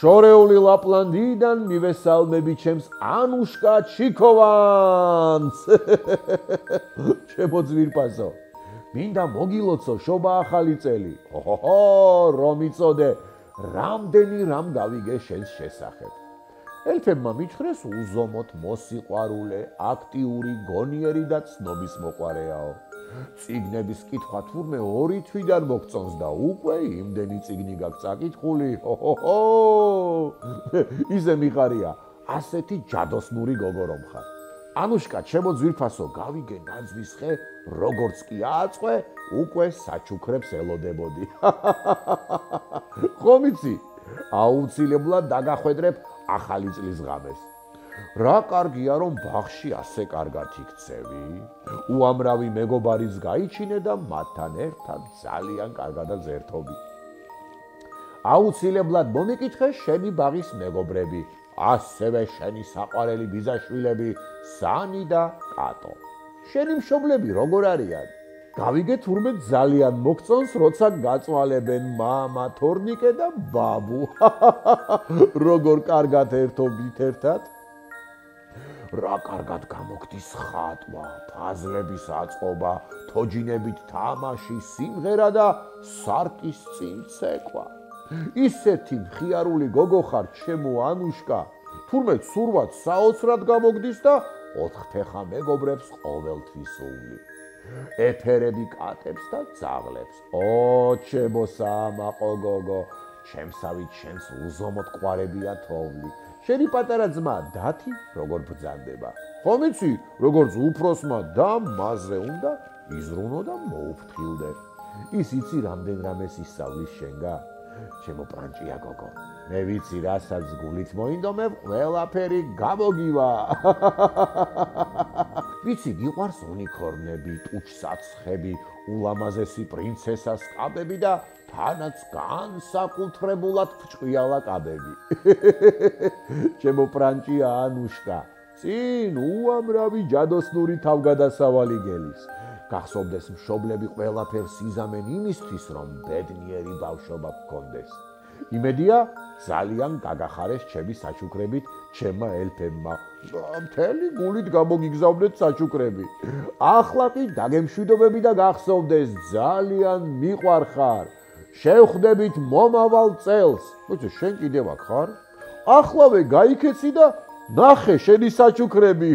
შორეული ლაპლანდიიდან მივესალმები ჩემს ანუშკა ჩიქოვანს. ჩემო ძვირფასო, მინდა მოგილოცო შობა ახალი წელი. რომ იცოდე, რამდენი რამ გავიგე შენს შესახებ. ელფებმა მიჩხრეს უზომოდ მოსიყვარულე, აქტიური, გონიერი და ცნობის მოყვარეაო. წიგნების კითხვა თურმე 2 თვიდან მოგწონს და უკვე იმდენი წიგნი გაქვს წაკითხული. ისე მიხარია, ასეთი ჯადოსნური გოგო რომ ხარ. ანუშკა, ჩემო ძვირფასო, გავიგე ნაძვის ხე, როგორც კი ააწყვე, უკვე საჩუქრებს ელოდებოდი. ხომ იცი? აუცილებლად დაგახვედრებ ახალი წლის ღამეს. რა კარგია რომ ბაღში ასე კარგად იქცევი. უამრავი მეგობარიც გაიჩინე და მათთან ერთად ძალიან კარგადაც ერთობი. აუცილებლად მომიკითხე შენი ბაღის მეგობრები, ასევე შენი საყვარელი ბიძაშვილები სანი და კატო. შენი მშობლები როგორ არიან? გავიგე თურმე ძალიან მოგწონს, როცა გაწვალებენ მამა თორნიკე და ბაბუ. როგორ კარგად ერთობით ერთად? რა კარგად გამოგდის ხატვა, ფაზლების აწყობა, თოჯინებით თამაში, სიმღერა და სარკის წინ ცეკვა. ისეთი მხიარული გოგო ხარ, ჩემო ანუშკა, თურმე ცურვად საოცრად გამოგდის და 4 ფეხა მეგობრებს ყოველთვის სული. ეფერები კატებს და ძაღლებს. ჩემო საამაყო გოგო, ჩემსავით შენს უზომოდ ყვარებია თოვლი. შენი პატარა ძმა დათი როგორ ბრძანდება? ხომ იცი, როგორც უფროსმა და მასზე უნდა იზრუნო და მოუფრთხილდე. ის იცი რამდენ რამეს ისწავლის შენგან? ჩემო პრანჭია გოგო, მე ვიცი რასაც გულით მოინდომებ, ყველაფერი გამოგივა. ვიცი გიყვარს უნიკორნები, ტუჩსაცხები, ულამაზესი პრინცესას კაბები და თანაც განსაკუთრებულად ბრჭყვიალა კაბები. ჩემო პრანჭია ანუშკა, წინ უამრავი ჯადოსნური თავგადასავალი გელის. გახსოვდეს მშობლები ყველაფერს იზამენ იმისთვის, რომ ბედნიერი ბავშვობა გქონდეს. იმედია, ძალიან გაგახარეს ჩემი საჩუქრებით ჩემმა ელფებმა. მთელი გულით გამოგიგზავნეთ საჩუქრები. ახლა კი დაგემშვიდობები და გახსოვდეს, ძალიან მიყვარხარ. შევხვდებით მომავალ წელს. მოიცა, შენ კიდევ აქ ხარ? ახლავე გაიქეცი და ნახე შენი საჩუქრები.